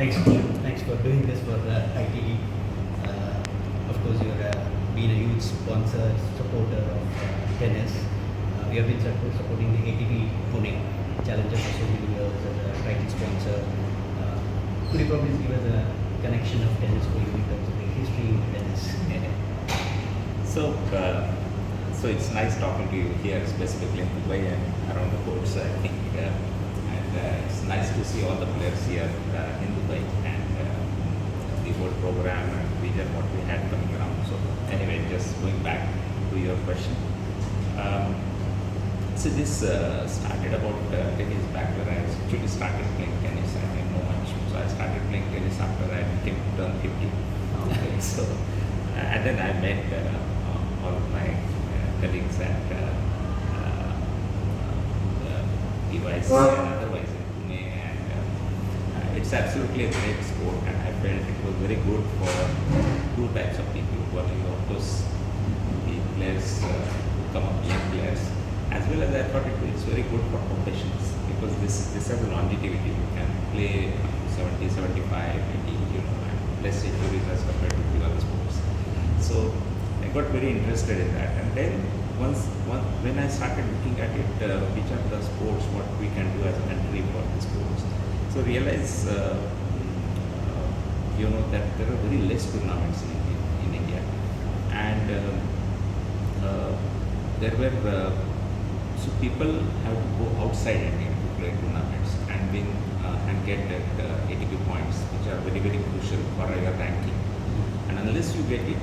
Thanks, Kishore. Thanks for doing this for ITD. Of course, you're been a huge sponsor, supporter of tennis. We have been supporting the ATP Pune Challenger for so many years as a title sponsor. Could you probably give us a connection of tennis for you in terms of the history of tennis? So it's nice talking to you here, specifically in Dubai and around the courts, I think. It's nice to see all the players here in Dubai and the whole program and vision what we had coming around. So anyway, just going back to your question. So this started about 10 years back when I actually started playing tennis. I didn't know much. So I started playing tennis after I turned 50. Okay. So, and then I met all of my colleagues at KPIT and otherwise in Pune, and it's absolutely a great sport, and I felt it was very good for two types of people. One is of course the players who come up, young players, as well as I thought it's very good for professionals because this has a longevity. You can play 70, 75, 80, and less injuries as compared to the other sports. So I got very interested in that, and then when I started looking at it, which are the sports, what we can do as a country for the sports. So realize, that there are very less tournaments in India, and there were so people have to go outside India to play tournaments and get that ATP points, which are very very crucial for your ranking. And unless you get it,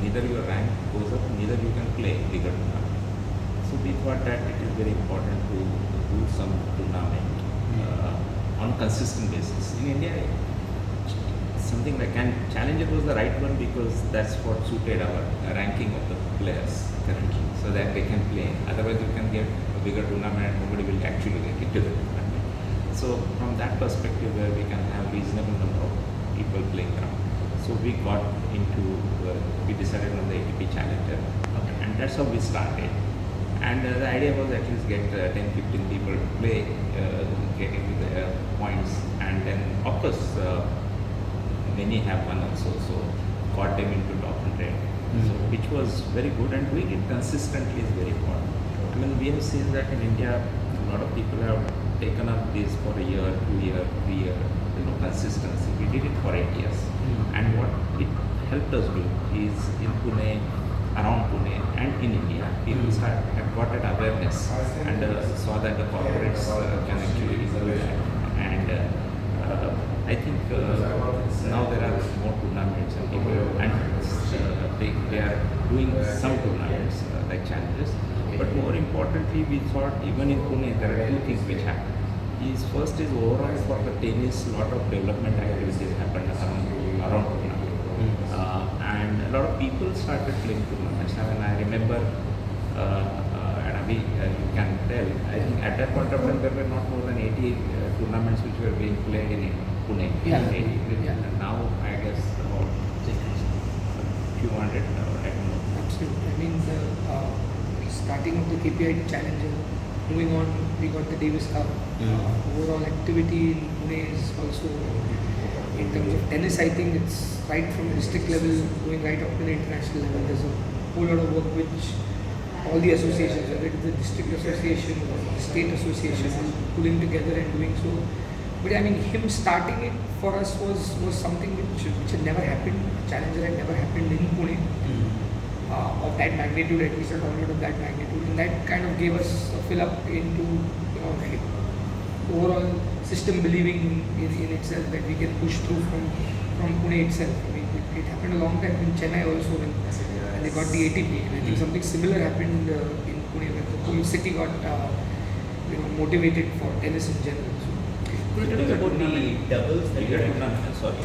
neither your rank goes up, neither you can play bigger tournament. So we thought that it is very important to do some tournament on consistent basis. In India, something like Challenger was the right one because that's what suited our ranking of the players currently, so that they can play. Otherwise, you can get a bigger tournament and nobody will actually get into the tournament. So from that perspective, where we can have reasonable number of people playing around. So we got into, we decided on the ATP Challenger, and that's how we started. And the idea was at least get 10-15 people to play, get into the points, and then of course many have won also, so got them into top 100, so which was very good, and doing it consistently is very important. I mean, we have seen that in India, a lot of people have taken up this for a year, 2 year, 3 year, consistency. We did it for 8 years. And what it helped us do is in Pune, around Pune and in India, people have got an awareness and saw that the corporates can actually do that. And I think now there are more tournaments and people, and they are doing some tournaments like challenges. But more importantly, we thought even in Pune there are two things which happen. First is overall for the tennis, a lot of development activities happened around tournament. And a lot of people started playing tournaments. I mean, I remember, and Abhi, you can tell, I think at that point of time there were not more than 80 tournaments which were being played in Pune. Yeah. And now I guess about a few hundred, I don't know. Absolutely. I mean, the starting of the KPIT Challenger, moving on, we got the Davis Cup. Overall activity in Pune is also, in terms of tennis, I think it's right from district level going right up to the international level. There's a whole lot of work which all the associations, whether it's the district association or the state association, is pulling together and doing so. But I mean, him starting it for us was something which had never happened. Challenger had never happened in Pune. Of that magnitude, at least a tournament of that magnitude, and that kind of gave us a fill up into overall system believing in itself that we can push through from Pune itself. I mean, it happened a long time in Chennai also when they got the ATP, and I think something similar happened in Pune when the whole city got motivated for tennis in general. So, could you tell us about the doubles? Bigger tournament, sorry.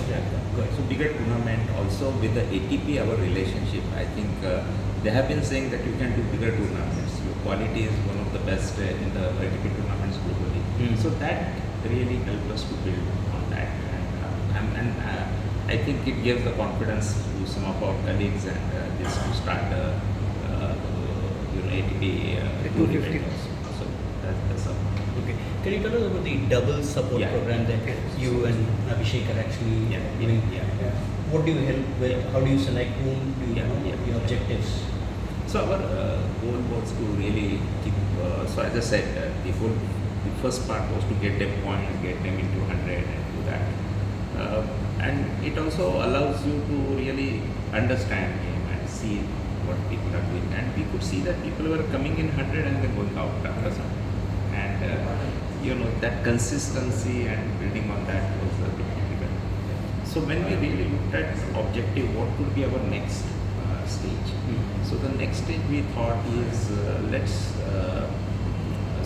So bigger tournament also with the ATP, our relationship, I think they have been saying that you can do bigger tournaments. Your quality is one of the best in the ATP tournaments globally. So that really helped us to build on that. And I think it gives the confidence to some of our colleagues and this to start ATP 250. So that's all. Okay. Can you tell us about the double support Yeah. program that you and Abhishek are actually doing? What do you help with? How do you select whom? Do you know your objectives? So our goal was to really keep. So as I said, the first part was to get them points, get them into 100, and do that. And it also allows you to really understand him and see what people are doing. And we could see that people were coming in 100 and then going out after some. And that consistency and building on that was a bit difficult. So when we really looked at objective, what could be our next stage? So the next stage we thought is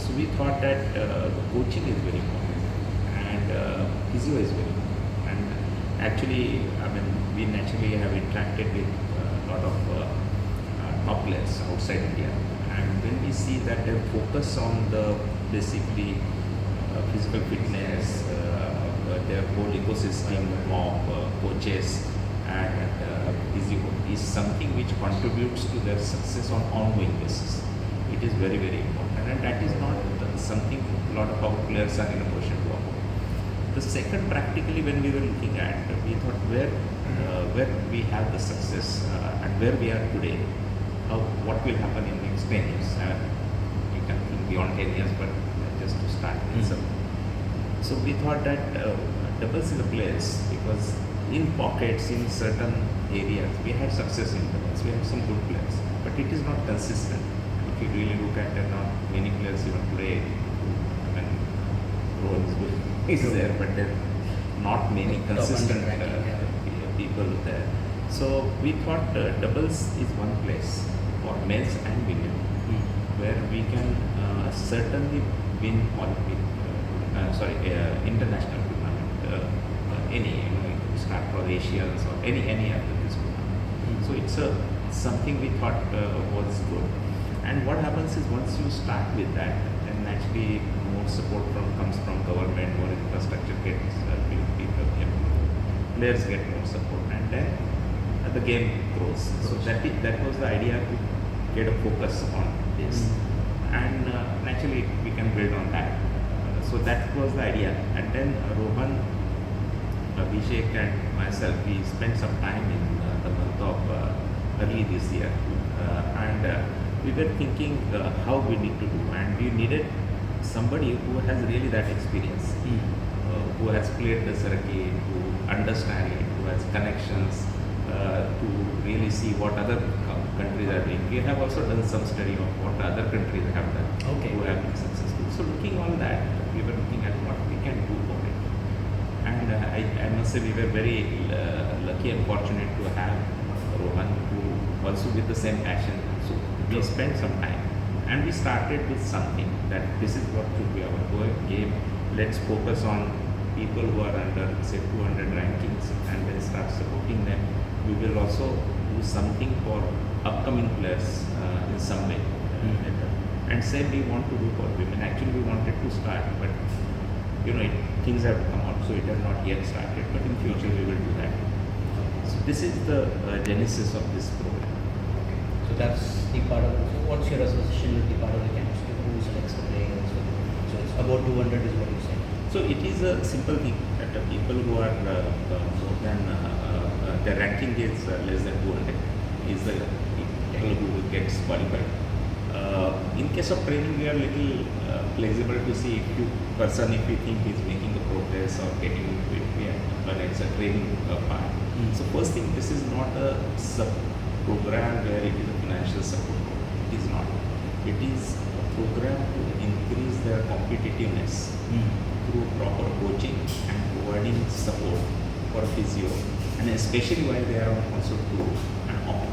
so we thought that the coaching is very important and physio is very important. And actually, I mean, we naturally have interacted with a lot of top players outside India. And when we see that they focus on the basically physical fitness, their whole ecosystem of coaches and physio is something which contributes to their success on ongoing basis. It is very, very important, and that is not something a lot of our players are in a position to afford. The second, practically, when we were looking at, we thought where we have the success and where we are today, what will happen in next 10 years. You can think beyond 10 years, but just to start with some. So we thought that doubles is a place because in pockets, in certain areas, we had success in doubles. We had some good players, but it is not consistent. If you really look at it, not many players even today. I mean, Rohan is there, but there are not many consistent people there. So we thought doubles is one place for males and women where we can certainly win Olympic, international tournament, any, start for Asians or any other this tournament. So it's something we thought was good. And what happens is once you start with that, then naturally more support comes from government, more infrastructure gets people, players get more support, and then the game grows. So that was the idea, to get a focus on this, and naturally we can build on that. So that was the idea, and then Rohan, Abhishek, and myself, we spent some time in the month of early this year, and we were thinking how we need to do, and we needed somebody who has really that experience, who has played the circuit, who understands it, who has connections, to really see what other countries are doing. We have also done some study of what other countries have done, who have been successful. So looking all that, we were looking at what we can do for it. And I must say we were very lucky and fortunate to have Rohan, who also with the same passion. So we spent some time and we started with something that this is what should be our game. Let's focus on people who are under, say, 200 rankings, and then start supporting them. We will also do something for upcoming players in some way. And same we want to do for women. Actually, we wanted to start, but things have come out, so it has not yet started. But in future, we will do that. So this is the genesis of this program. So that's the part of. So what's your association with the part of the chemistry? Who selects the players? So it's about 200 is what you said. So it is a simple thing that people who are more than their ranking is less than 200 is the people who gets qualified. In case of training, we are little flexible to see if we think he is making a progress or getting into it. But it's a training part. So first thing, this is not a program where it is a financial support. It is not. It is a program to increase their competitiveness through proper coaching and providing support for physio, and especially while they are also tour and off,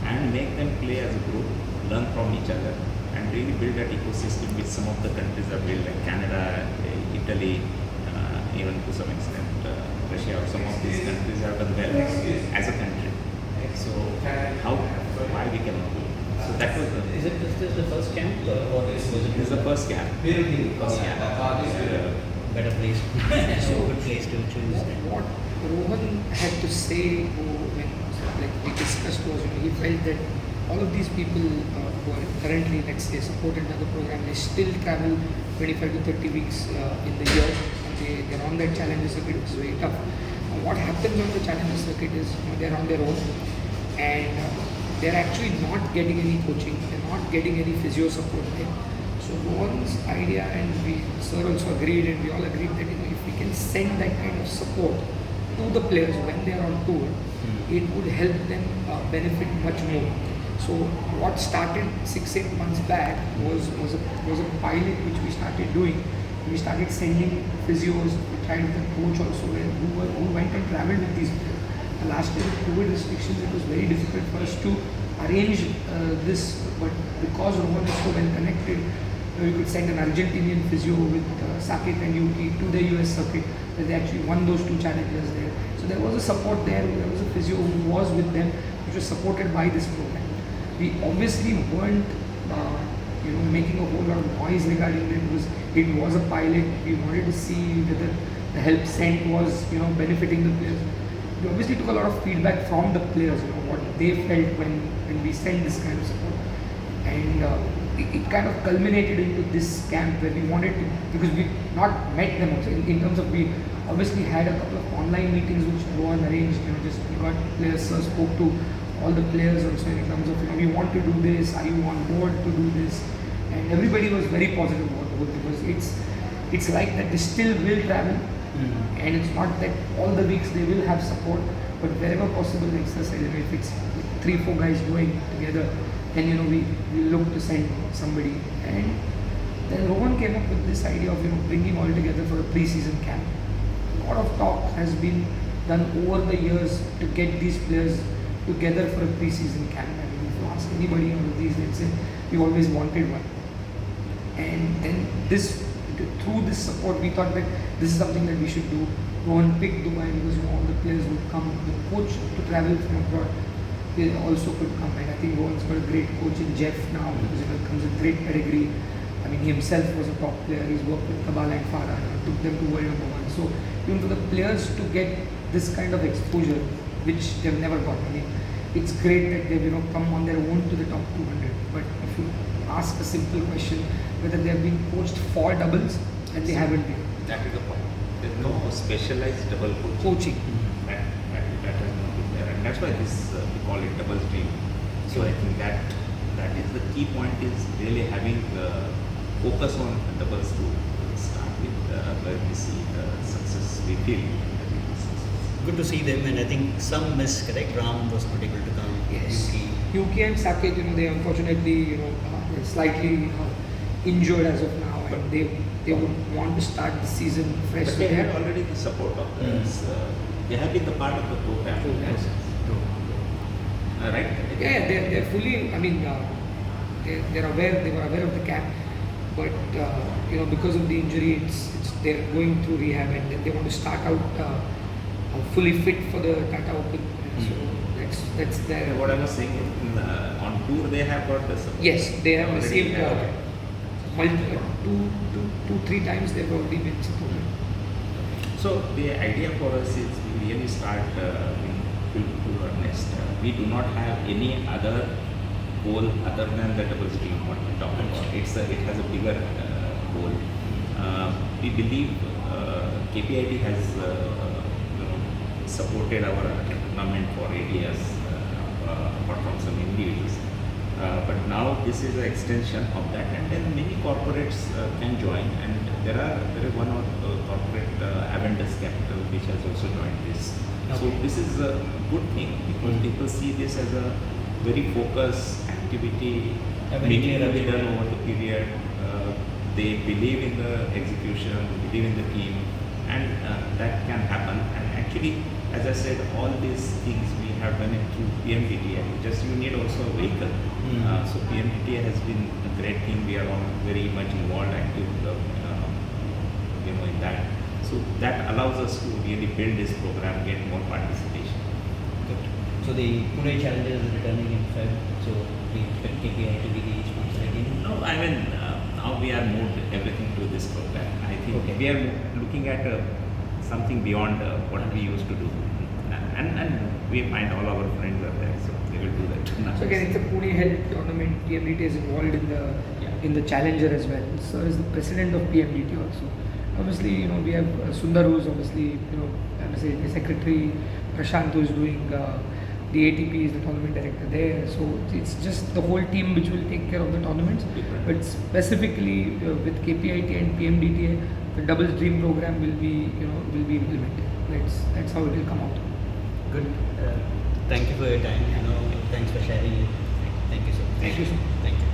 and make them play as a group, learn from each other, and really build that ecosystem which some of the countries have built, like Canada, Italy, even to some extent Russia, or some of these countries have done well as a country. So why we cannot do it? So that was the. Is it just the first camp, or was it? This is the first camp. First camp. Better place. So good place to choose. What Rohan had to say when we discussed was he felt that all of these people who are currently, let's say, supported by the program, they still travel 25 to 30 weeks in the year, and they're on that challenger circuit, which is very tough. What happens on the challenger circuit is, they're on their own, and they're actually not getting any coaching, they're not getting any physio support there. So Rohan's idea, and sir also agreed, and we all agreed that if we can send that kind of support to the players when they are on tour, it would help them benefit much more. So what started 6-8 months back was a pilot which we started doing. We started sending physios. We tried with a coach also who went and traveled with these players. Last year with COVID restrictions, it was very difficult for us to arrange this, but because Rohan is so well connected, we could send an Argentinian physio with Saket and Yuki to the US circuit, where they actually won those 2 challenges there. So there was a support there. There was a physio who was with them, which was supported by this program. We obviously weren't, making a whole lot of noise regarding it, because it was a pilot. We wanted to see whether the help sent was, benefiting the players. We obviously took a lot of feedback from the players, what they felt when we sent this kind of support, and it kind of culminated into this camp where we wanted to, because we not met them also in terms of, we obviously had a couple of online meetings which Rohan arranged, just we got players, spoke to all the players also in terms of, we want to do this, are you on board to do this, and everybody was very positive about the whole, because it's like that they still will travel, and it's not that all the weeks they will have support, but wherever possible, like sir said, if it's 3-4 guys going together, then we look to send somebody. And then Rohan came up with this idea of bringing all together for a pre-season camp. A lot of talk has been done over the years to get these players together for a pre-season camp. If you ask anybody out of these, they'll say we always wanted one. And then through this support, we thought that this is something that we should do. Rohan picked Dubai because all the players would come. The coach to travel from abroad, they also could come, and I think Rohan's got a great coach in Jeff now, because it comes with great pedigree. He himself was a top player. He's worked with Kabbalah and Farah, took them to world number 1. So even for the players to get this kind of exposure, which they've never got, it's great that they've come on their own to the top 200. But if you ask a simple question, whether they've been coached for doubles, and they haven't been. That is the point. There's no specialized double coaching. That has not been there, and that's why we call it doubles dream. So I think that is the key point, is really having focus on doubles to start with, where we see the success we feel. Good to see them, and I think some miss, correct? Ram was not able to come. Yes. Yuki and Saket, they unfortunately, slightly injured as of now, and they would want to start the season fresh. But they had already the support of this. They have been the part of the program. Yes. Right? Yeah, they're fully. They're aware. They were aware of the camp, but because of the injury, they're going through rehab, and then they want to start out fully fit for the Tata Open. So that's their. What I was saying, on tour they have got the support. Yes, they have Already received have. two, 3 times they've already been supported. So the idea for us is we really start in full earnest. We do not have any other goal other than the double stream what we talk about. It has a bigger goal. We believe KPIT has supported our tournament for 8 years, apart from some individuals. But now this is an extension of that, and then many corporates can join, and there is one corporate, Avendus Capital, which has also joined this. So this is a good thing, because people see this as a very focused activity, meaningfully done over the period. They believe in the execution, believe in the team, and that can happen. And actually, as I said, all these things we have done it through PMDTA. Just you need also a vehicle. So PMDTA has been a great thing. We are all very much involved, active, in that. So that allows us to really build this program, get more participation. Good. So the Pune Challenger is returning in Feb. So we expect KPI to be the sponsor again. No, now we are moved everything to this program. I think we are looking at something beyond what we used to do. and we find all our friends are there, so they will do that tournament. So again, it's a Pune held tournament. PMDT is involved in the challenger as well. So is the president of PMDT also. Obviously, we have Sundar, who's obviously I must say the secretary. Prashant, who is doing the ATP, is the tournament director there. So it's just the whole team which will take care of the tournaments. But specifically with KPIT and PMDT, the doubles dream program will be implemented. That's how it will come out. Good. Thank you for your time. Thanks for sharing it. Thank you so much. Thank you so much. Thank you.